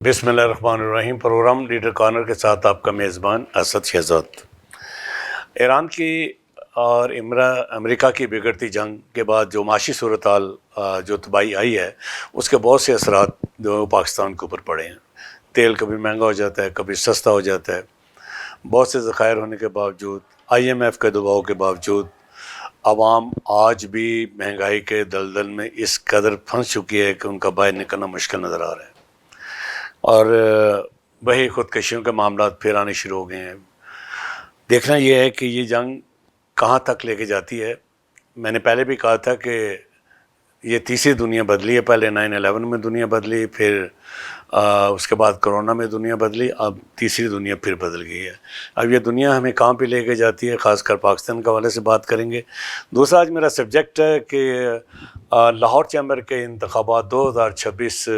بسم اللہ الرحمن الرحیم۔ پروگرام لیڈر کارنر کے ساتھ آپ کا میزبان اسد شہزاد۔ ایران کی اور امریکہ کی بگڑتی جنگ کے بعد جو معاشی صورتحال جو تباہی آئی ہے، اس کے بہت سے اثرات جو پاکستان کے اوپر پڑے ہیں۔ تیل کبھی مہنگا ہو جاتا ہے، کبھی سستا ہو جاتا ہے۔ بہت سے ذخائر ہونے کے باوجود، IMF کے دباؤ کے باوجود، عوام آج بھی مہنگائی کے دلدل میں اس قدر پھنس چکی ہے کہ ان کا باہر نکلنا مشکل نظر آ رہا ہے، اور وہی خودکشیوں کے معاملات پھر آنے شروع ہو گئے ہیں۔ دیکھنا یہ ہے کہ یہ جنگ کہاں تک لے کے جاتی ہے۔ میں نے پہلے بھی کہا تھا کہ یہ تیسری دنیا بدلی ہے۔ پہلے 9/11 میں دنیا بدلی، پھر اس کے بعد کرونا میں دنیا بدلی، اب تیسری دنیا پھر بدل گئی ہے۔ اب یہ دنیا ہمیں کہاں پہ لے کے جاتی ہے، خاص کر پاکستان کے حوالے سے بات کریں گے۔ دوسرا آج میرا سبجیکٹ ہے کہ لاہور چیمبر کے انتخابات 2026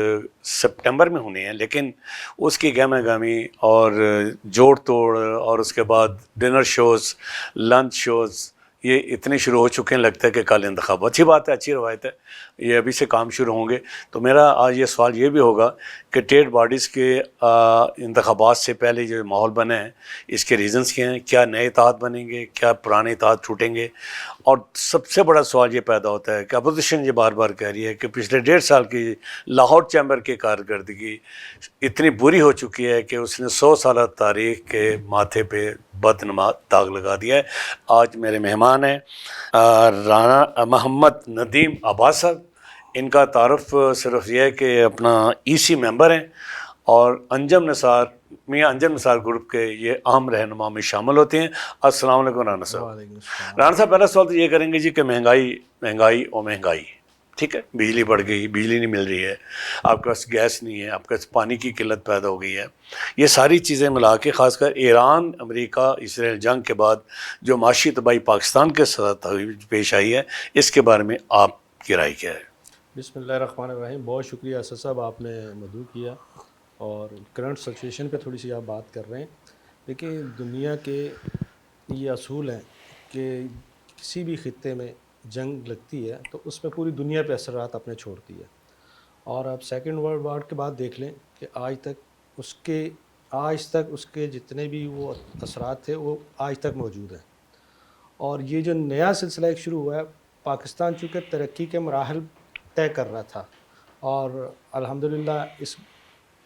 سپٹمبر میں ہونے ہیں، لیکن اس کی گہمہ گہمی اور جوڑ توڑ، اور اس کے بعد ڈنر شوز، لنچ شوز، یہ اتنے شروع ہو چکے ہیں، لگتا ہے کہ کل انتخاب۔ اچھی بات ہے، اچھی روایت ہے، یہ ابھی سے کام شروع ہوں گے۔ تو میرا آج یہ سوال یہ بھی ہوگا کہ ٹریڈ باڈیز کے انتخابات سے پہلے جو ماحول بنا ہے، اس کے ریزنز کیا ہیں؟ کیا نئے اتحاد بنیں گے؟ کیا پرانے اتحاد ٹوٹیں گے؟ اور سب سے بڑا سوال یہ پیدا ہوتا ہے کہ اپوزیشن یہ بار بار کہہ رہی ہے کہ پچھلے 1.5 سال کی لاہور چیمبر کی کارکردگی اتنی بری ہو چکی ہے کہ اس نے 100 سالہ تاریخ کے ماتھے پہ بدنما داغ لگا دیا ہے۔ آج میرے مہمان ہیں رانا محمد ندیم عباس صاحب۔ ان کا تعارف صرف یہ ہے کہ اپنا EC ممبر ہیں، اور انجم نثار، میاں انجم نثار گروپ کے یہ اہم رہنما میں شامل ہوتے ہیں۔ السلام علیکم رانا صاحب۔ وعلیکم السلام۔ رانا صاحب، پہلا سوال تو یہ کریں گے جی کہ مہنگائی اور مہنگائی، ٹھیک ہے، بجلی بڑھ گئی، بجلی نہیں مل رہی ہے، آپ کے پاس گیس نہیں ہے، آپ کے پاس پانی کی قلت پیدا ہو گئی ہے۔ یہ ساری چیزیں ملا کے، خاص کر ایران امریکہ اسرائیل جنگ کے بعد جو معاشی تباہی پاکستان کے ساتھ پیش آئی ہے، اس کے بارے میں آپ کی رائے کیا ہے؟ بسم اللہ الرحمن الرحیم۔ بہت شکریہ اسد صاحب، آپ نے مدعو کیا اور کرنٹ سچویشن پہ تھوڑی سی آپ بات کر رہے ہیں۔ دیکھیں، دنیا کے یہ اصول ہیں کہ کسی بھی خطے میں جنگ لگتی ہے تو اس میں پوری دنیا پہ اثرات اپنے چھوڑتی ہے، اور آپ سیکنڈ ورلڈ وار کے بعد دیکھ لیں کہ آج تک اس کے جتنے بھی وہ اثرات تھے وہ آج تک موجود ہیں۔ اور یہ جو نیا سلسلہ ایک شروع ہوا ہے، پاکستان چونکہ ترقی کے مراحل طے کر رہا تھا، اور الحمدللہ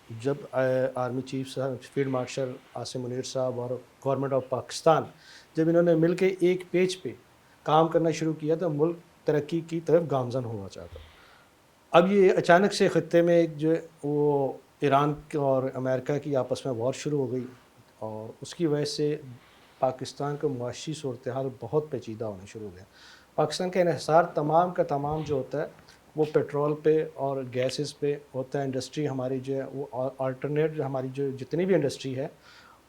جب آرمی چیف صاحب فیلڈ مارشل عاصم منیر صاحب اور گورنمنٹ آف پاکستان جب انہوں نے مل کے ایک پیج پہ کام کرنا شروع کیا تو ملک ترقی کی طرف گامزن ہونا چاہتا۔ اب یہ اچانک سے خطے میں ایک جو وہ ایران اور امریکہ کی آپس میں وار شروع ہو گئی، اور اس کی وجہ سے پاکستان کا معاشی صورتحال بہت پیچیدہ ہونے شروع ہو گیا۔ پاکستان کا انحصار تمام کا تمام جو ہوتا ہے وہ پیٹرول پہ اور گیسز پہ ہوتا ہے۔ انڈسٹری ہماری جو ہے وہ آلٹرنیٹ، ہماری جو جتنی بھی انڈسٹری ہے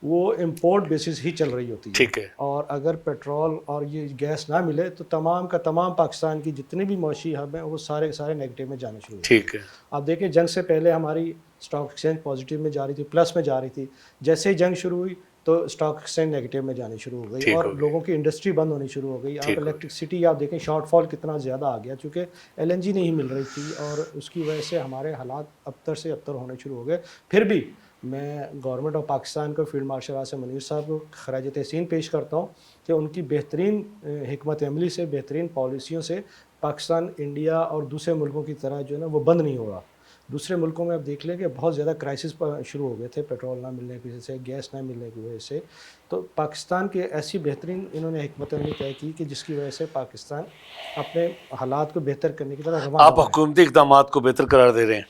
وہ امپورٹ بیسس ہی چل رہی ہوتی ہے، ٹھیک ہے۔ اور اگر پیٹرول اور یہ گیس نہ ملے تو تمام کا تمام پاکستان کی جتنے بھی معاشی ہب ہیں وہ سارے نیگیٹو میں جانے شروع ہو گئے۔ ٹھیک ہے۔ آپ دیکھیں، جنگ سے پہلے ہماری اسٹاک ایکسچینج پازیٹیو میں جا رہی تھی، پلس میں جا رہی تھی۔ جیسے ہی جنگ شروع ہوئی تو اسٹاک ایکسچینج نیگیٹو میں جانی شروع ہو گئی، اور لوگوں کی انڈسٹری بند ہونی شروع ہو گئی۔ آپ الیکٹرسٹی آپ دیکھیں شارٹ فال کتنا زیادہ آ گیا، چونکہ LNG نہیں مل رہی تھی، اور اس کی وجہ سے ہمارے حالات ابتر سے ابتر ہونے شروع ہو گئے۔ پھر بھی میں گورنمنٹ آف پاکستان کو، فیلڈ مارشل عاصم منیر صاحب کو خراج تحسین پیش کرتا ہوں کہ ان کی بہترین حکمت عملی سے، بہترین پالیسیوں سے پاکستان انڈیا اور دوسرے ملکوں کی طرح جو ہے نا وہ بند نہیں ہو رہا۔ دوسرے ملکوں میں آپ دیکھ لیں کہ بہت زیادہ کرائسس شروع ہو گئے تھے، پیٹرول نہ ملنے کی وجہ سے، گیس نہ ملنے کی وجہ سے۔ تو پاکستان کے ایسی بہترین انہوں نے حکمت عملی طے کی کہ جس کی وجہ سے پاکستان اپنے حالات کو بہتر کرنے کی طرح رواں آپ حکومتی اقدامات کو بہتر قرار دے رہے ہیں؟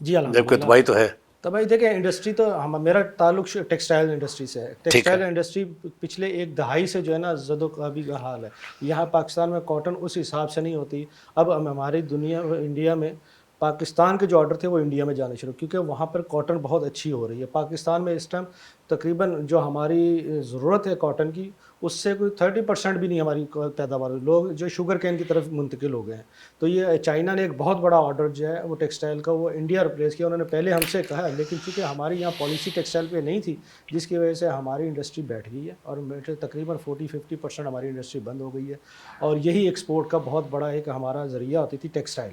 جی جبکہ الحمدللہ۔ تباہی تو ہے۔ بھائی دیکھیں، انڈسٹری تو میرا تعلق ٹیکسٹائل انڈسٹری سے ہے۔ ٹیکسٹائل انڈسٹری پچھلے 1 دہائی سے جو ہے نا زد و قابی کا حال ہے۔ یہاں پاکستان میں کاٹن اس حساب سے نہیں ہوتی۔ اب ہماری انڈیا میں پاکستان کے جو آرڈر تھے وہ انڈیا میں جانے شروع، کیونکہ وہاں پر کاٹن بہت اچھی ہو رہی ہے۔ پاکستان میں اس ٹائم تقریباً جو ہماری ضرورت ہے کاٹن کی، اس سے کوئی 30% بھی نہیں ہماری پیداوار، لوگ جو شوگر کین کی طرف منتقل ہو گئے ہیں۔ تو یہ چائنا نے ایک بہت بڑا آرڈر جو ہے وہ ٹیکسٹائل کا وہ انڈیا ریپلیس کیا۔ انہوں نے پہلے ہم سے کہا، لیکن چونکہ ہماری یہاں پالیسی ٹیکسٹائل پہ نہیں تھی، جس کی وجہ سے ہماری انڈسٹری بیٹھ گئی ہے، اور تقریباً 40-50% ہماری انڈسٹری بند ہو گئی ہے۔ اور یہی ایکسپورٹ کا بہت بڑا ایک ہمارا ذریعہ ہوتی تھی ٹیکسٹائل،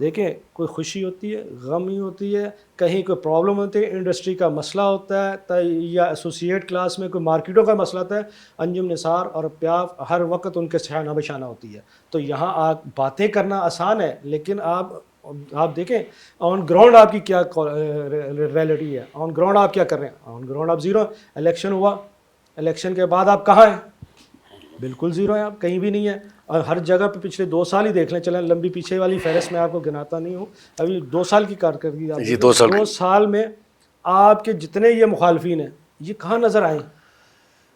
دیکھیں کوئی خوشی ہوتی ہے، غم ہی ہوتی ہے، کہیں کوئی پرابلم ہوتی ہے، انڈسٹری کا مسئلہ ہوتا ہے یا ایسوسیٹ کلاس میں کوئی مارکیٹوں کا مسئلہ ہوتا ہے، انجم نثار اور پیاف ہر وقت ان کے شانہ بشانہ ہوتی ہے. تو یہاں آپ باتیں کرنا آسان ہے، لیکن آپ دیکھیں آن گراؤنڈ آپ کی کیا ریئلٹی ہے، آن گراؤنڈ آپ کیا کر رہے ہیں. آن گراؤنڈ آپ زیرو. الیکشن ہوا، الیکشن کے بعد آپ کہاں ہیں؟ بالکل زیرو ہیں، آپ کہیں بھی نہیں ہیں. اور ہر جگہ پہ پچھلے 2 سال ہی دیکھ لیں، چلیں لمبی پیچھے والی فہرست میں آپ کو گناتا نہیں ہوں، ابھی 2 سال کی کارکردگی آپ جی، دیکھیں. 2 سال 2 سال میں آپ کے جتنے یہ مخالفین ہیں یہ کہاں نظر آئیں؟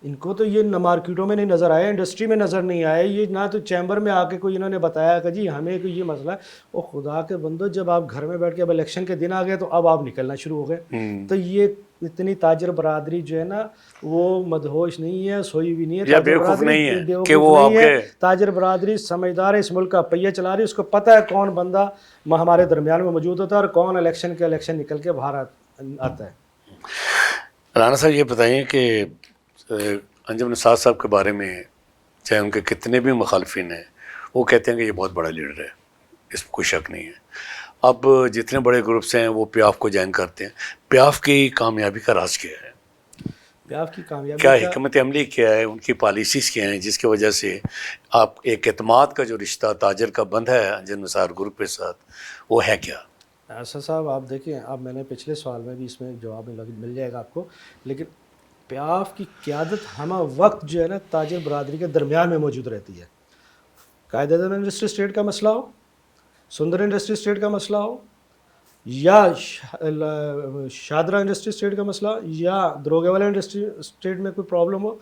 ان کو تو یہ نہ مارکیٹوں میں نہیں نظر آئے، انڈسٹری میں نظر نہیں آئے، یہ نہ تو چیمبر میں آ کے کوئی انہوں نے بتایا کہ جی ہمیں کوئی یہ مسئلہ ہے. وہ خدا کے بندو، جب آپ گھر میں بیٹھ کے اب الیکشن کے دن آ گئے تو اب آپ نکلنا شروع ہو گئے. تو یہ اتنی تاجر برادری جو ہے نا وہ مدہوش نہیں ہے، سوئی بھی نہیں ہے. یا تاجر بیوقوف برادری نہیں ہے کہ بیوقوف وہ آپ نہیں ہے. کے تاجر برادری سمجھدار ہے، اس ملک کا پہیہ چلا رہی ہے، اس کو پتہ ہے کون بندہ ہمارے درمیان میں موجود ہوتا ہے اور کون الیکشن نکل کے باہر آتا ہے. رانا صاحب یہ بتائیں کہ انجم نثار صاحب کے بارے میں چاہے ان کے کتنے بھی مخالفین ہیں، وہ کہتے ہیں کہ یہ بہت بڑا لیڈر ہے، اس میں کوئی شک نہیں ہے. اب جتنے بڑے گروپس ہیں وہ پیاف کو جوائن کرتے ہیں. پیاف کی کامیابی کا راز کیا ہے؟ پیاف کی کامیابی کیا کا حکمت عملی کیا ہے، ان کی پالیسیز کیا ہیں جس کی وجہ سے آپ ایک اعتماد کا جو رشتہ تاجر کا بند ہے انجم نثار گروپ کے ساتھ، وہ ہے کیا؟ ایسا صاحب آپ دیکھیں، اب میں نے پچھلے سوال میں بھی اس میں جواب مل جائے گا آپ کو، لیکن پیاف کی قیادت ہمہ وقت جو ہے نا تاجر برادری کے درمیان میں موجود رہتی ہے. قائد اعظم انڈسٹری اسٹیٹ کا مسئلہ ہو، سندر انڈسٹری اسٹیٹ کا مسئلہ ہو، یا شادرہ انڈسٹری اسٹیٹ کا مسئلہ، یا دروگے والا انڈسٹری اسٹیٹ میں کوئی پرابلم ہو،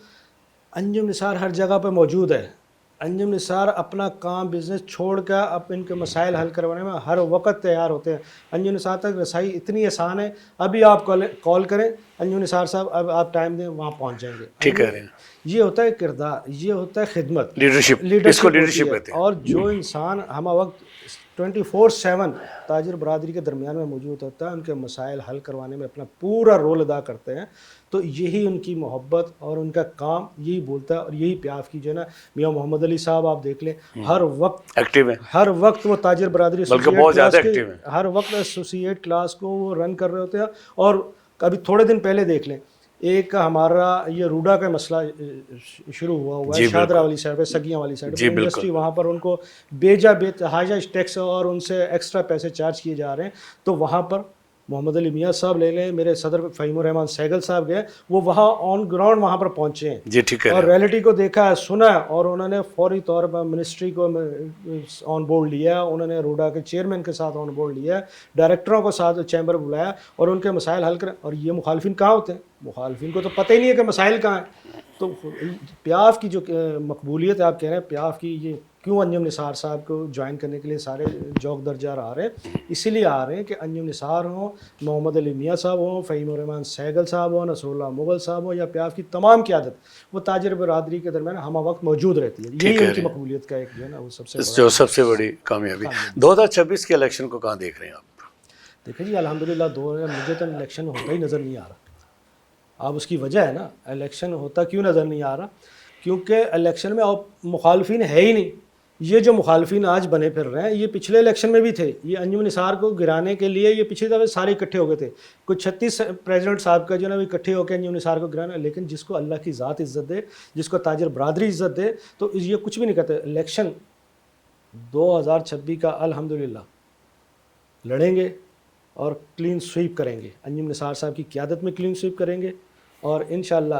انجم نثار ہر جگہ پہ موجود ہے. انجم نثار اپنا کام بزنس چھوڑ کر اب ان کے مسائل حل کروانے میں ہر وقت تیار ہوتے ہیں. انجم نثار تک رسائی اتنی آسان ہے، ابھی آپ کال کریں انجم نثار صاحب، اب آپ ٹائم دیں، وہاں پہنچ جائیں گے. ٹھیک کہہ رہے ہیں. یہ ہوتا ہے کردار، یہ ہوتا ہے خدمت، لیڈرشپ، اس کو لیڈرشپ کہتے ہیں. اور جو انسان ہمہ وقت 24/7 تاجر برادری کے درمیان میں موجود ہوتا ہے، ان کے مسائل حل کروانے میں اپنا پورا رول ادا کرتے ہیں، تو یہی ان کی محبت اور ان کا کام یہی بولتا ہے. اور یہی پیاف کی جو ہے نا میاں محمد علی صاحب آپ دیکھ لیں، ہر وقت ایکٹیو ہیں، ہر وقت وہ تاجر برادری بلکہ بہت زیادہ ایکٹیو ہیں. ہر وقت ایسوسیٹ کلاس کو وہ رن کر رہے ہوتے ہیں. اور ابھی تھوڑے دن پہلے دیکھ لیں، ایک ہمارا یہ روڈا کا مسئلہ شروع ہوا ہے شادرہ والی سائڈ پہ، سگیاں والی سائڈ پہ، انڈسٹری وہاں پر ان کو بے تحاشا ٹیکس اور ان سے ایکسٹرا پیسے چارج کیے جا رہے ہیں. تو وہاں پر محمد علی میاں صاحب لے لیں، میرے صدر فہیم الرحمان سہگل صاحب گئے، وہ وہاں آن گراؤنڈ وہاں پر پہنچے ہیں. جی ٹھیک ہے. اور ریئلٹی کو دیکھا ہے، سنا ہے، اور انہوں نے فوری طور پر منسٹری کو آن بورڈ لیا، انہوں نے روڈا کے چیئرمین کے ساتھ آن بورڈ لیا، ڈائریکٹروں کو ساتھ چیمبر بلایا اور ان کے مسائل حل کریں. اور یہ مخالفین کہاں ہوتے ہیں؟ مخالفین کو تو پتہ ہی نہیں ہے کہ مسائل کہاں ہیں. تو پیاف کی جو مقبولیت آپ کہہ رہے ہیں، پیاف کی یہ کیوں انجم نثار صاحب کو جوائن کرنے کے لیے سارے جوک درجار آ رہے ہیں؟ اسی لیے آ رہے ہیں کہ انجم نثار ہوں، محمد علی میاں صاحب ہوں، فہیم الرحمان سہگل صاحب ہوں، نصر اللہ مغل صاحب ہوں، یا پیاف کی تمام قیادت وہ تاجر برادری کے درمیان ہمہ وقت موجود رہتی ہے. یہی ان کی مقبولیت کا ایک جو ہے نا وہ سب سے بڑی کامیابی. 2026 کے الیکشن کو کہاں دیکھ رہے ہیں آپ؟ دیکھیں جی الحمدللہ مجھے تو الیکشن ہوتا ہی نظر نہیں آ رہا. اب اس کی وجہ ہے نا، الیکشن ہوتا کیوں نظر نہیں آ رہا؟ کیونکہ الیکشن میں مخالفین ہے ہی نہیں. یہ جو مخالفین آج بنے پھر رہے ہیں یہ پچھلے الیکشن میں بھی تھے. یہ انجم نثار کو گرانے کے لیے یہ پچھلی دفعہ سارے اکٹھے ہو گئے تھے. کوئی 36 پریزیڈنٹ صاحب کا جو ہے نا اکٹھے ہو کے انجم نثار کو گرانا. لیکن جس کو اللہ کی ذات عزت دے، جس کو تاجر برادری عزت دے، تو یہ کچھ بھی نہیں کرتے. الیکشن 2026 کا الحمدللہ لڑیں گے اور کلین سویپ کریں گے. انجم نثار صاحب کی قیادت میں کلین سویپ کریں گے، اور انشاءاللہ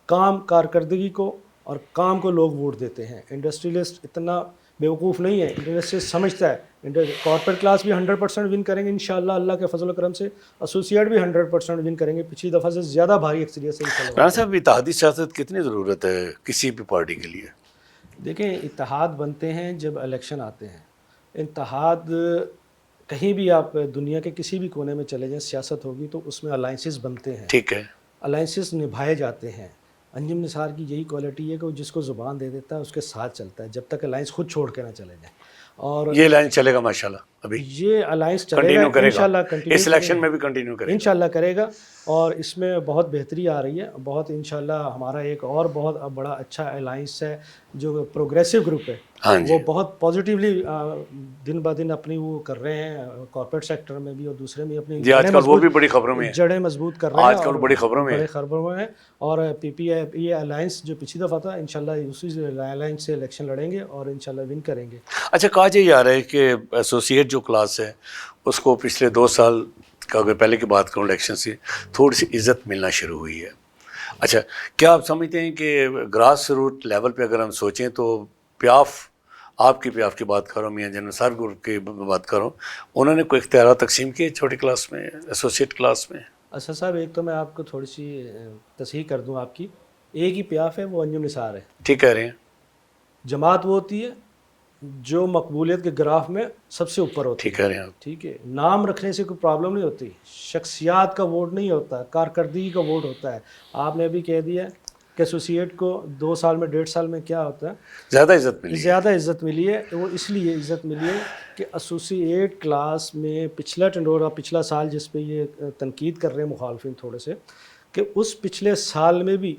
کام کارکردگی کو اور کام کو لوگ ووٹ دیتے ہیں. انڈسٹریلسٹ اتنا بیوقوف نہیں ہے، انڈسٹریلسٹ سمجھتا ہے. کارپوریٹ کلاس بھی 100% ون کریں گے انشاءاللہ اللہ کے فضل و کرم سے. ایسوسیٹ بھی 100% ون کریں گے، پچھلی دفعہ سے زیادہ بھاری اکثریت سے انشاءاللہ. رانا صاحب اتحادی سیاست کتنی ضرورت ہے کسی بھی پارٹی کے لیے؟ دیکھیں اتحاد بنتے ہیں جب الیکشن آتے ہیں. اتحاد کہیں بھی آپ دنیا کے کسی بھی کونے میں چلے جائیں، سیاست ہوگی تو اس میں الائنسز بنتے ہیں، ٹھیک ہے، الائنسز نبھائے جاتے ہیں. انجم نثار کی یہی کوالٹی ہے کہ وہ جس کو زبان دے دیتا ہے اس کے ساتھ چلتا ہے جب تک الائنس خود چھوڑ کے نہ چلے جائیں. اور یہ لائن چلے گا ماشاءاللہ. ابھی یہ الائنس چلے گا کنٹینیو کرے انشاءاللہ، گا اس الیکشن میں بھی کنٹینیو کرے گا انشاءاللہ کرے گا، اور اس میں بہت بہتری آ رہی ہے بہت انشاءاللہ. ہمارا ایک اور بہت بڑا اچھا الائنس ہے جو پروگریسو گروپ ہے، ہاں جی وہ بہت پازیٹیولی دن بہ دن اپنی وہ کر رہے ہیں، کارپوریٹ سیکٹر میں بھی اور دوسرے میں اپنی جی آج کل وہ بھی بڑی خبروں میں ہے، جڑیں مضبوط کر رہے ہیں آج کل اور بڑی خبروں میں ہے. بڑے خبروں میں ہیں. اور پی پی آئی یہ الائنس جو پچھلی دفعہ تھا انشاءاللہ اسی الائنس سے الیکشن لڑیں گے اور انشاءاللہ ون کریں گے. اچھا کہا جا رہا ہے کہ ایسوسیٹ جو کلاس ہے اس کو پچھلے 2 سال کا اگر پہلے کی بات کروں الیکشن سے تھوڑی سی عزت ملنا شروع ہوئی ہے. اچھا کیا آپ سمجھتے ہیں کہ گراس روٹ لیول پہ اگر ہم سوچیں تو پیاف، آپ کی پیاف کی بات کر رہا ہوں، میاں جنرل نثار گروپ کی بات کر رہا ہوں، انہوں نے کوئی اختیارات تقسیم کیے چھوٹی کلاس میں، ایسوسیٹ کلاس میں؟ اسد صاحب ایک تو میں آپ کو تھوڑی سی تصحیح کر دوں، آپ کی ایک ہی پیاف ہے وہ انجم نثار ہے. ٹھیک کہہ رہے ہیں. جماعت وہ ہوتی ہے جو مقبولیت کے گراف میں سب سے اوپر ہوتی ٹھیک ہے. کہہ رہے ہیں آپ. ٹھیک ہے، نام رکھنے سے کوئی پرابلم نہیں ہوتی، شخصیات کا ووٹ نہیں ہوتا، کارکردگی کا ووٹ ہوتا ہے. آپ نے ابھی کہہ دیا کہ ایسوسیٹ کو 2 سال میں 1.5 سال میں کیا ہوتا ہے، زیادہ عزت ملی ہے. زیادہ عزت ملی ہے. وہ اس لیے عزت ملی ہے کہ ایسوسیٹ کلاس میں پچھلا ٹنڈورا پچھلا سال جس پہ یہ تنقید کر رہے ہیں مخالفین تھوڑے سے، کہ اس پچھلے سال میں بھی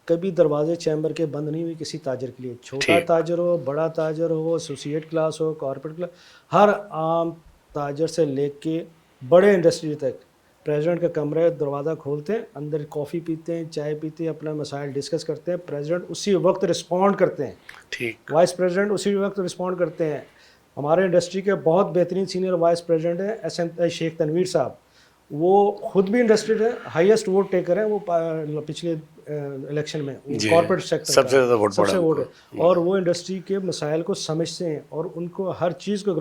کبھی دروازے چیمبر کے بند نہیں ہوئی کسی تاجر کے لیے، چھوٹا ٹھیک. تاجر ہو، بڑا تاجر ہو، ایسوسیٹ کلاس ہو، کارپوریٹ کلاس، ہر عام تاجر سے لے کے بڑے انڈسٹری تک پریزیڈنٹ کا کمرہ دروازہ کھولتے ہیں، اندر کافی پیتے ہیں، چائے پیتے ہیں، اپنا مسائل ڈسکس کرتے ہیں، پریزیڈنٹ اسی وقت رسپونڈ کرتے ہیں، ٹھیک. وائس پریزیڈنٹ اسی وقت رسپونڈ کرتے ہیں. ہمارے انڈسٹری کے بہت بہترین سینئر وائس پریزیڈنٹ ہیں ایس ایم شیخ تنویر صاحب، وہ خود بھی انڈسٹری ہے، ہائیسٹ ووٹ ٹیکر ہیں وہ پچھلے الیکشن میں جی کارپوریٹ سیکٹر سب سے زیادہ ووٹ سب پڑا سے ان ووٹ کو. ہے، اور وہ انڈسٹری کے مسائل کو سمجھتے ہیں اور ان کو ہر چیز کو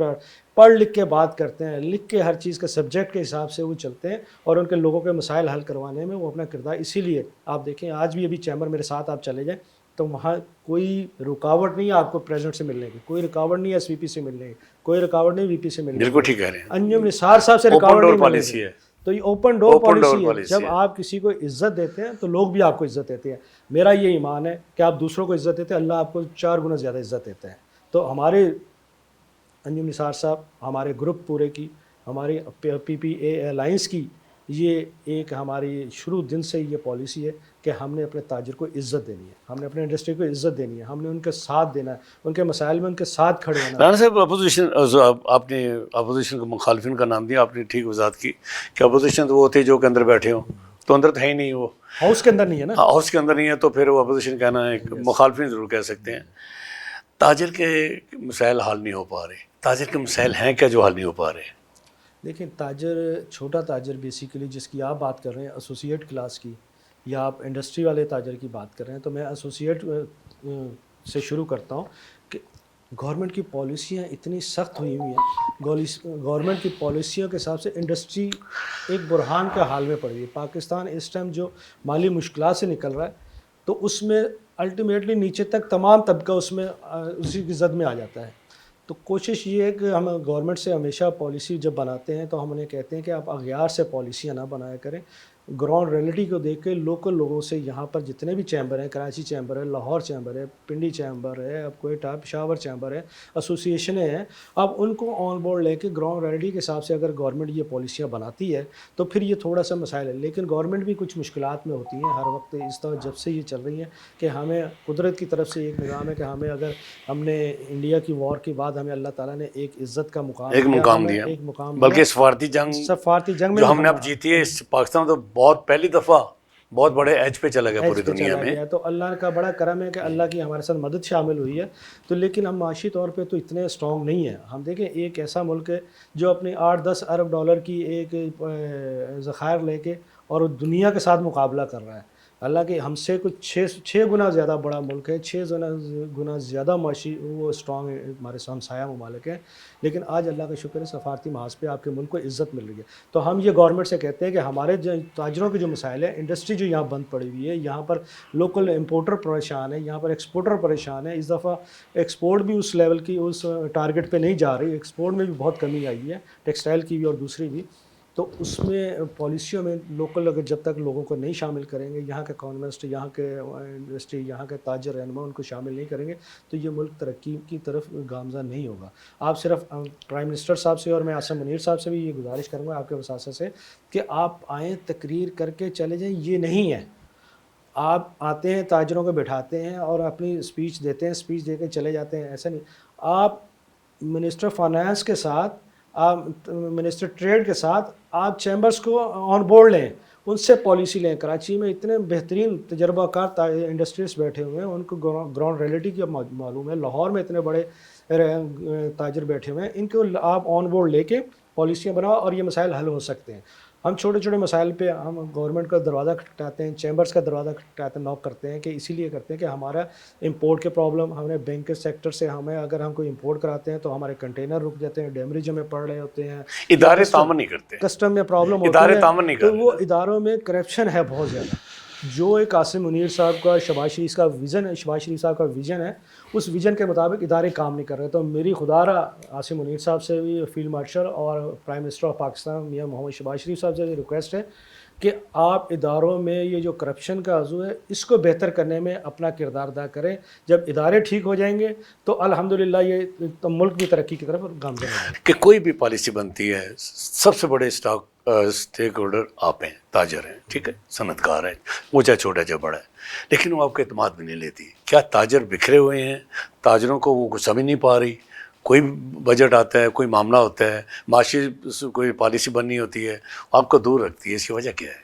پڑھ لکھ کے بات کرتے ہیں، لکھ کے ہر چیز کا سبجیکٹ کے حساب سے وہ چلتے ہیں اور ان کے لوگوں کے مسائل حل کروانے میں وہ اپنا کردار. اسی لیے آپ دیکھیں آج بھی ابھی چیمبر میرے ساتھ آپ چلے جائیں تو وہاں کوئی رکاوٹ نہیں ہے آپ کو پریزیڈنٹ سے ملنے کی، کوئی رکاوٹ نہیں ہے ایس وی پی سے ملنے کی، کوئی رکاوٹ نہیں وی پی سے ملنے کی، بالکل ٹھیک کہہ رہے ہیں. انجم نثار صاحب سے اوپن رکاوٹ ڈور نہیں ملنے کی. پالیسی ہے. تو یہ open door open door policy ہے. پالیسی جب ہے. آپ کسی کو عزت دیتے ہیں تو لوگ بھی آپ کو عزت دیتے ہیں. میرا یہ ایمان ہے کہ آپ دوسروں کو عزت دیتے ہیں، اللہ آپ کو 4 گنا زیادہ عزت دیتا ہے. تو ہمارے انجم نثار صاحب، ہمارے گروپ پورے کی، ہماری پی پی اے الائنس کی یہ ایک ہماری شروع دن سے یہ پالیسی ہے کہ ہم نے اپنے تاجر کو عزت دینی ہے، ہم نے اپنے انڈسٹری کو عزت دینی ہے، ہم نے ان کے ساتھ دینا ہے، ان کے مسائل میں ان کے ساتھ کھڑے ہونا ہے. رانا صاحب اپوزیشن، آپ نے اپوزیشن کو مخالفین کا نام دیا، آپ نے ٹھیک وضاحت کی کہ اپوزیشن تو وہ ہوتے جو کہ اندر بیٹھے ہوں، تو اندر تو ہے ہی نہیں، وہ ہاؤس کے اندر نہیں ہے نا، ہاؤس کے اندر نہیں ہے، تو پھر وہ اپوزیشن کہنا ہے، مخالفین ضرور کہہ سکتے ہیں. تاجر کے مسائل حل نہیں ہو پا رہے، تاجر کے مسائل ہیں کیا جو حل نہیں ہو پا رہے؟ دیکھیں تاجر، چھوٹا تاجر بیسیکلی جس کی آپ بات کر رہے ہیں ایسوسیٹ کلاس کی، یا آپ انڈسٹری والے تاجر کی بات کر رہے ہیں، تو میں ایسوسیٹ سے شروع کرتا ہوں کہ گورنمنٹ کی پالیسیاں اتنی سخت ہوئی ہیں، گورنمنٹ کی پالیسیوں کے حساب سے انڈسٹری ایک بحران کے حال میں پڑی ہے. پاکستان اس ٹائم جو مالی مشکلات سے نکل رہا ہے تو اس میں الٹیمیٹلی نیچے تک تمام طبقہ اس میں اسی کی زد میں آ جاتا ہے. تو کوشش یہ ہے کہ ہم گورنمنٹ سے ہمیشہ پالیسی جب بناتے ہیں تو ہم انہیں کہتے ہیں کہ آپ اغیار سے پالیسیاں نہ بنایا کریں، گراؤنڈ ریئلٹی کو دیکھ کے لوکل لوگوں سے، یہاں پر جتنے بھی چیمبر ہیں، کراچی چیمبر ہے، لاہور چیمبر ہے، پنڈی چیمبر ہے، اب کوئٹہ پشاور چیمبر ہے، ایسوسیشنیں ہیں، اب ان کو آن بورڈ لے کے گراؤنڈ ریئلٹی کے حساب سے اگر گورنمنٹ یہ پالیسیاں بناتی ہے تو پھر یہ تھوڑا سا مسائل ہے. لیکن گورنمنٹ بھی کچھ مشکلات میں ہوتی ہیں ہر وقت، اس طرح جب سے یہ چل رہی ہیں کہ ہمیں قدرت کی طرف سے ایک نظام ہے کہ ہمیں اگر ہم نے انڈیا کی وار کے بعد ہمیں اللہ تعالیٰ نے ایک عزت کا مقام ایک دیا، مقام ہمیں دیا، ایک مقام بلکہ دیا. سفارتی جنگ سفارتی جنگ میں جو بھی ہم نے اب جیتی ہے اس پاکستان تو بہت پہلی دفعہ بہت بڑے ایج پہ چلا گیا پوری ایج پہ دنیا چلا میں. گیا. تو اللہ کا بڑا کرم ہے کہ اللہ کی ہمارے ساتھ مدد شامل ہوئی ہے. تو لیکن ہم معاشی طور پہ تو اتنے اسٹرانگ نہیں ہیں. ہم دیکھیں ایک ایسا ملک ہے جو اپنی 8-10 ارب ڈالر کی ایک ذخائر لے کے اور دنیا کے ساتھ مقابلہ کر رہا ہے. اللہ کہ ہم سے کچھ 6 گنا زیادہ بڑا ملک ہے، 6 گنا زیادہ معاشی وہ اسٹرانگ ہمارے ہمسایہ ممالک ہیں. لیکن آج اللہ کا شکر ہے سفارتی محاذ پہ آپ کے ملک کو عزت مل رہی ہے. تو ہم یہ گورنمنٹ سے کہتے ہیں کہ ہمارے جو تاجروں کے جو مسائل ہیں، انڈسٹری جو یہاں بند پڑی ہوئی ہے، یہاں پر لوکل امپورٹر پریشان ہے، یہاں پر ایکسپورٹر پریشان ہے. اس دفعہ ایکسپورٹ بھی اس لیول کی اس ٹارگٹ پہ نہیں جا رہی، ایکسپورٹ میں بھی بہت کمی آئی ہے، ٹیکسٹائل کی بھی اور دوسری بھی. تو اس میں پالیسیوں میں لوکل اگر جب تک لوگوں کو نہیں شامل کریں گے، یہاں کے اکانومسٹ، یہاں کے انڈسٹری، یہاں کے تاجر رہنما ان کو شامل نہیں کریں گے تو یہ ملک ترقی کی طرف گامزن نہیں ہوگا۔ آپ صرف پرائم منسٹر صاحب سے اور میں عاصم منیر صاحب سے بھی یہ گزارش کروں گا آپ کے وساطے سے کہ آپ آئیں، تقریر کر کے چلے جائیں، یہ نہیں ہے آپ آتے ہیں تاجروں کو بٹھاتے ہیں اور اپنی اسپیچ دیتے ہیں، اسپیچ دے کے چلے جاتے ہیں، ایسا نہیں۔ آپ منسٹر فائنانس کے ساتھ، آپ منسٹر ٹریڈ کے ساتھ آپ چیمبرز کو آن بورڈ لیں، ان سے پالیسی لیں۔ کراچی میں اتنے بہترین تجربہ کار انڈسٹریز بیٹھے ہوئے ہیں، ان کو گراؤنڈ ریئلٹی کی معلوم ہے۔ لاہور میں اتنے بڑے تاجر بیٹھے ہوئے ہیں، ان کو آپ آن بورڈ لے کے پالیسیاں بناؤ اور یہ مسائل حل ہو سکتے ہیں۔ ہم چھوٹے چھوٹے مسائل پہ ہم گورنمنٹ کا دروازہ کھٹکھٹاتے ہیں، چیمبرز کا دروازہ کھٹکھٹاتے ہیں، نوک کرتے ہیں، کہ اسی لیے کرتے ہیں کہ ہمارا امپورٹ کے پرابلم، ہمیں بینک سیکٹر سے ہمیں اگر ہم کوئی امپورٹ کراتے ہیں تو ہمارے کنٹینر رک جاتے ہیں، ڈیمریج ہمیں پڑ رہے ہوتے ہیں، ادارے تعاون نہیں کرتے، کسٹم میں پرابلم ہوتی ادارے ہے، تعاون نہیں کر تو وہ رہے۔ اداروں میں کرپشن ہے بہت زیادہ۔ جو ایک عاصم منیر صاحب کا، شہباز شریف کا ویژن ہے، شہباز شریف صاحب کا ویژن ہے، اس ویژن کے مطابق ادارے کام نہیں کر رہے۔ تو میری خدا را عاصم منیر صاحب سے بھی، فیلڈ مارشل اور پرائم منسٹر آف پاکستان میاں محمد شہباز شریف صاحب سے بھی ریکویسٹ ہے کہ آپ اداروں میں یہ جو کرپشن کا عضو ہے اس کو بہتر کرنے میں اپنا کردار ادا کریں۔ جب ادارے ٹھیک ہو جائیں گے تو الحمدللہ یہ تو ملک بھی ترقی کی طرف گامزن ہو جائے گا۔ کہ کوئی بھی پالیسی بنتی ہے، سب سے بڑے اسٹیک ہولڈر آپ ہیں، تاجر ہیں، ٹھیک ہے، صنعت کار ہیں، وہ چاہے چھوٹا چاہے بڑا ہے، لیکن وہ آپ کا اعتماد بھی نہیں لیتی۔ کیا تاجر بکھرے ہوئے ہیں؟ تاجروں کو وہ کچھ سمجھ نہیں پا رہی؟ کوئی بجٹ آتا ہے، کوئی معاملہ ہوتا ہے، معاشی کوئی پالیسی بننی ہوتی ہے، آپ کو دور رکھتی ہے، اس کی وجہ کیا ہے؟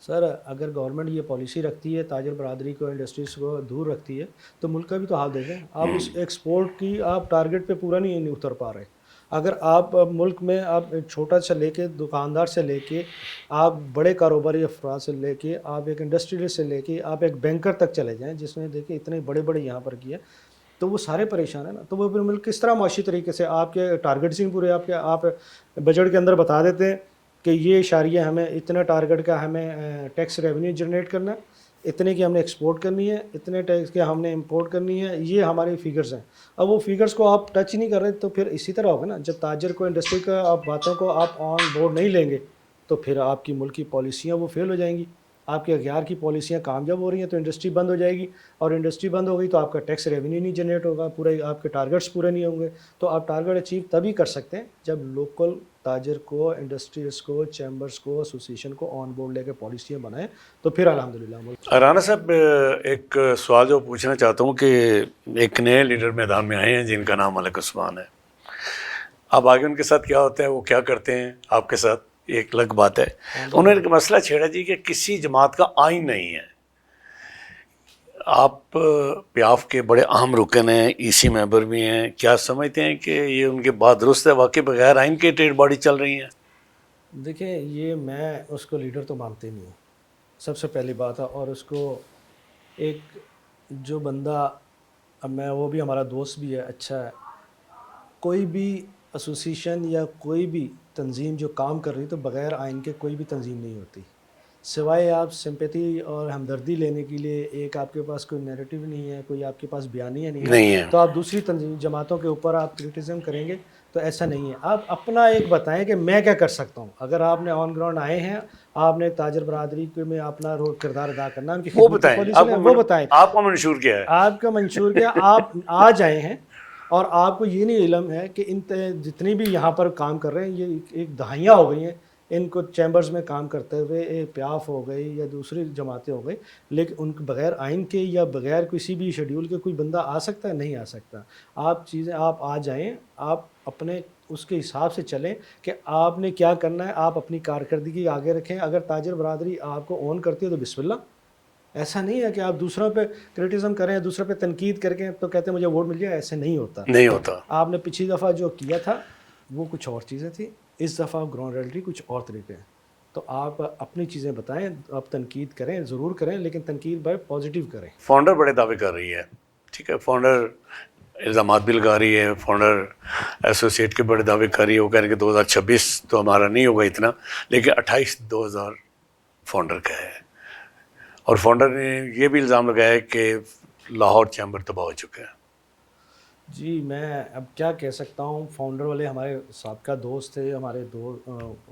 سر اگر گورنمنٹ یہ پالیسی رکھتی ہے، تاجر برادری کو، انڈسٹریز کو دور رکھتی ہے، تو ملک کا بھی تو حال دیکھیں۔ آپ اس ایکسپورٹ کی آپ ٹارگٹ پہ پورا نہیں اتر پا رہے۔ اگر آپ ملک میں آپ چھوٹا سے لے کے دکاندار سے لے کے آپ بڑے کاروباری افراد سے لے کے آپ ایک انڈسٹریلسٹ سے لے کے آپ ایک بینکر تک چلے جائیں، جس میں دیکھیں اتنے بڑے بڑے یہاں پر کیا، تو وہ سارے پریشان ہیں نا۔ تو وہ پھر ملک کس طرح معاشی طریقے سے آپ کے ٹارگٹس ہی پورے آپ بجٹ کے اندر بتا دیتے ہیں کہ یہ اشاریہ ہمیں اتنا ٹارگٹ کا ہمیں ٹیکس ریونیو جنریٹ کرنا ہے، اتنے کی ہم نے ایکسپورٹ کرنی ہے، اتنے ٹیکس کے ہم نے امپورٹ کرنی ہے، یہ ہماری فگرز ہیں۔ اب وہ فگرز کو آپ ٹچ نہیں کر رہے تو پھر اسی طرح ہوگا نا۔ جب تاجر کو، انڈسٹری کا آپ باتوں کو آپ آن بورڈ نہیں لیں گے تو پھر آپ کی ملک کی پالیسیاں وہ فیل ہو جائیں گی۔ آپ کے اغیار کی پالیسیاں کامیاب ہو رہی ہیں تو انڈسٹری بند ہو جائے گی، اور انڈسٹری بند ہو گئی تو آپ کا ٹیکس ریونیو نہیں جنریٹ ہوگا، پورے آپ کے ٹارگٹس پورے نہیں ہوں گے۔ تو آپ ٹارگٹ اچیو تبھی کر سکتے ہیں جب لوکل تاجر کو، انڈسٹریز کو، چیمبرز کو، ایسوسیشن کو آن بورڈ لے کے پالیسیاں بنائیں تو پھر الحمدللہ ملک۔ رانا صاحب، ایک سوال جو پوچھنا چاہتا ہوں کہ ایک نئے لیڈر میدان میں آئے ہیں جن کا نام ملک عثمان ہے، اب آگے ان کے ساتھ کیا ہوتا ہے، وہ کیا کرتے ہیں آپ کے ساتھ، ایک الگ بات ہے۔ انہوں نے ایک مسئلہ چھیڑا جی کہ کسی جماعت کا آئین نہیں ہے۔ آپ پیاف کے بڑے اہم رکن ہیں، ای سی ممبر بھی ہیں، کیا سمجھتے ہیں کہ یہ ان کے بات درست ہے؟ واقعی بغیر آئین کے ٹریڈ باڈی چل رہی ہیں؟ دیکھیں یہ میں اس کو لیڈر تو مانتے نہیں ہوں، سب سے پہلی بات ہے۔ اور اس کو ایک جو بندہ، اب میں وہ بھی ہمارا دوست بھی ہے، اچھا ہے، کوئی بھی ایسوسیشن یا کوئی بھی تنظیم جو کام کر رہی تو بغیر آئین کے کوئی بھی تنظیم نہیں ہوتی، سوائے آپ سمپیتی اور ہمدردی لینے کے لیے۔ ایک آپ کے پاس کوئی نیریٹو نہیں ہے، کوئی آپ کے پاس بیانیہ نہیں ہے تو آپ دوسری تنظیم جماعتوں کے اوپر آپ کرٹیزم کریں گے تو ایسا نہیں ہے۔ آپ اپنا ایک بتائیں کہ میں کیا کر سکتا ہوں۔ اگر آپ نے آن گراؤنڈ آئے ہیں، آپ نے تاجر برادری میں اپنا رول کردار ادا کرنا ہے، ان کی وہ خدمت بتائیں، پالیسی لیں، وہ بتائیں آپ کا منشور کیا ہے؟ آپ کا منشور کیا۔ آپ آج آئے ہیں اور آپ کو یہ نہیں علم ہے کہ ان جتنی بھی یہاں پر کام کر رہے ہیں، یہ ایک دہائیاں ہو گئی ہیں ان کو چیمبرز میں کام کرتے ہوئے، پیاف ہو گئی یا دوسری جماعتیں ہو گئی، لیکن ان کے بغیر آئین کے یا بغیر کسی بھی شیڈیول کے کوئی بندہ آ سکتا ہے؟ نہیں آ سکتا۔ آپ آ جائیں، آپ اپنے اس کے حساب سے چلیں کہ آپ نے کیا کرنا ہے، آپ اپنی کارکردگی آگے رکھیں۔ اگر تاجر برادری آپ کو اون کرتی ہے تو بسم اللہ۔ ایسا نہیں ہے کہ آپ دوسروں پہ کرٹیزم کریں، دوسروں پہ تنقید کر کے تو کہتے ہیں مجھے ووٹ مل جائے، ایسے نہیں ہوتا۔ نہیں ہوتا۔ آپ نے پچھلی دفعہ جو کیا تھا وہ کچھ اور چیزیں تھیں، اس دفعہ گراؤنڈ ریئلٹی کچھ اور طریقے ہیں۔ تو آپ اپنی چیزیں بتائیں، آپ تنقید کریں، ضرور کریں، لیکن تنقید بائی پازیٹیو کریں۔ فاؤنڈر بڑے دعوے کر رہی ہے، ٹھیک ہے، فاؤنڈر الزامات بھی لگا رہی ہے، فاؤنڈر ایسوسیٹ کے بڑے دعوے کر رہی ہے، وہ کہہ رہے ہیں کہ 2026 تو ہمارا نہیں ہوگا اتنا، لیکن 28/2000 فاؤنڈر کا ہے۔ اور فاؤنڈر نے یہ بھی الزام لگایا ہے کہ لاہور چیمبر تباہ ہو چکا ہے۔ جی میں اب کیا کہہ سکتا ہوں، فاؤنڈر والے ہمارے سابقہ دوست تھے، ہمارے دو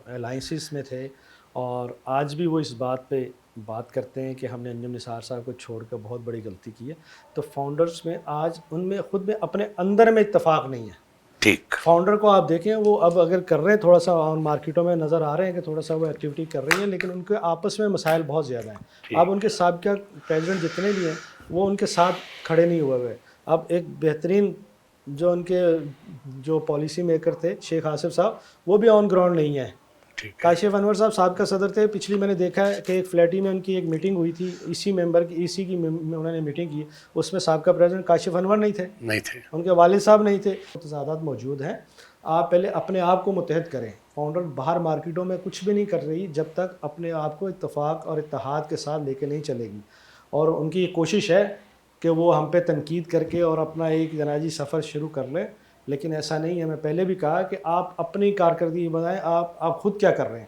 الائنسز میں تھے، اور آج بھی وہ اس بات پہ بات کرتے ہیں کہ ہم نے انجم نثار صاحب کو چھوڑ کر بہت بڑی غلطی کی ہے. تو فاؤنڈرز میں آج ان میں خود میں اپنے اندر میں اتفاق نہیں ہے. ٹھیک. فاؤنڈر کو آپ دیکھیں، وہ اب اگر کر رہے ہیں تھوڑا سا، مارکیٹوں میں نظر آ رہے ہیں کہ تھوڑا سا وہ ایکٹیویٹی کر رہی ہیں، لیکن ان کے آپس میں مسائل بہت زیادہ ہیں. اب ان کے سابقہ پریزیڈنٹ جتنے بھی ہیں وہ ان کے ساتھ کھڑے نہیں ہوئے ہوئے. اب ایک بہترین جو ان کے جو پالیسی میکر تھے شیخ آصف صاحب، وہ بھی آن گراؤنڈ نہیں ہیں. کاشف انور صاحب سابقہ صدر تھے، پچھلی میں نے دیکھا ہے کہ ایک فلیٹی میں ان کی ایک میٹنگ ہوئی تھی، اسی ممبر کی اسی کی انہوں نے میٹنگ کی، اس میں سابقہ پریزیڈنٹ کاشف انور نہیں تھے، ان کے والد صاحب نہیں تھے. تضادات موجود ہیں. آپ پہلے اپنے آپ کو متحد کریں. فاؤنڈر باہر مارکیٹوں میں کچھ بھی نہیں کر رہی جب تک اپنے آپ کو اتفاق اور اتحاد کے ساتھ لے کے نہیں چلے گی. اور ان کی یہ کوشش ہے کہ وہ ہم پہ تنقید کر کے اور اپنا ایک جناجی سفر شروع کر لیں، لیکن ایسا نہیں ہے. میں پہلے بھی کہا کہ آپ اپنی کارکردگی بتائیں، آپ خود کیا کر رہے ہیں.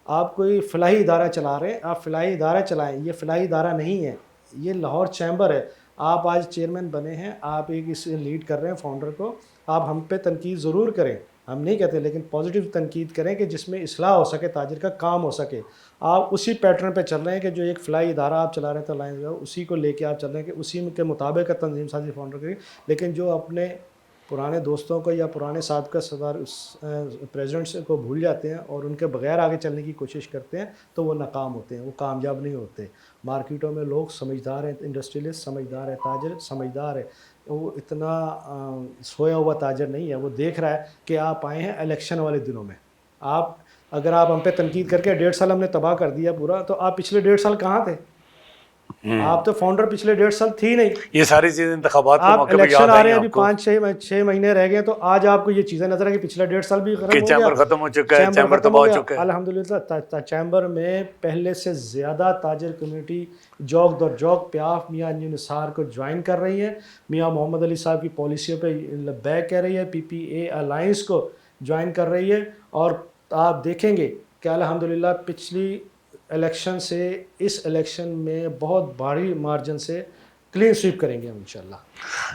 آپ کوئی فلاحی ادارہ چلا رہے ہیں، آپ فلاحی ادارہ چلائیں. یہ فلاحی ادارہ نہیں ہے، یہ لاہور چیمبر ہے. آپ آج چیئرمین بنے ہیں، آپ ایک اس لیڈ کر رہے ہیں فاؤنڈر کو. آپ ہم پہ تنقید ضرور کریں، ہم نہیں کہتے، لیکن پازیٹیو تنقید کریں کہ جس میں اصلاح ہو سکے، تاجر کا کام ہو سکے. آپ اسی پیٹرن پہ چل رہے ہیں کہ جو ایک فلاحی ادارہ آپ چلا رہے تھے لائن، اسی کو لے کے آپ چل رہے ہیں کہ اسی کے مطابق تنظیم سازی فاؤنڈر کی. لیکن جو اپنے پرانے دوستوں کو یا پرانے سابقہ صدر پریزیڈنٹس کو بھول جاتے ہیں اور ان کے بغیر آگے چلنے کی کوشش کرتے ہیں تو وہ ناکام ہوتے ہیں، وہ کامیاب نہیں ہوتے. مارکیٹوں میں لوگ سمجھدار ہیں، انڈسٹریلسٹ سمجھدار ہے، تاجر سمجھدار ہے. وہ اتنا سویا ہوا تاجر نہیں ہے. وہ دیکھ رہا ہے کہ آپ آئے ہیں الیکشن والے دنوں میں. اگر آپ ہم پہ تنقید کر کے 1.5 سال ہم نے تباہ کر دیا پورا، تو آپ پچھلے 1.5 سال کہاں تھے؟ آپ تو فاؤنڈر پچھلے 1.5 سال تھی نہیں. یہ ساری چیزیں انتخابات کے آپ موقع پہ الیکشن یاد آ آئی رہے ہیں ہیں، ابھی آپ کو 5-6 مہینے رہ گئے، تو آج آپ کو یہ چیزیں نظر آئیں کہ پچھلا 1.5 سال بھی ختم کہ ہو گیا، چیمبر ختم ہو چکا ہے، چیمبر چیمبر ختم تباہ ہو ہو گیا. چکا ہے. الحمدللہ چیمبر میں پہلے سے زیادہ تاجر کمیونٹی جوک در جوک پیاف میاں انجم نثار کو جوائن کر رہی ہے. میاں محمد علی صاحب کی پالیسیوں پہ لبیک کہہ رہی ہے، پی پی اے الائنس کو جوائن کر رہی ہے. اور آپ دیکھیں گے کہ الحمدللہ پچھلی الیکشن سے اس الیکشن میں بہت بھاری مارجن سے کلین سویپ کریں گے ہم انشاءاللہ.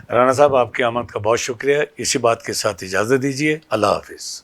رانا صاحب، آپ کی آمد کا بہت شکریہ. اسی بات کے ساتھ اجازت دیجیے. اللہ حافظ.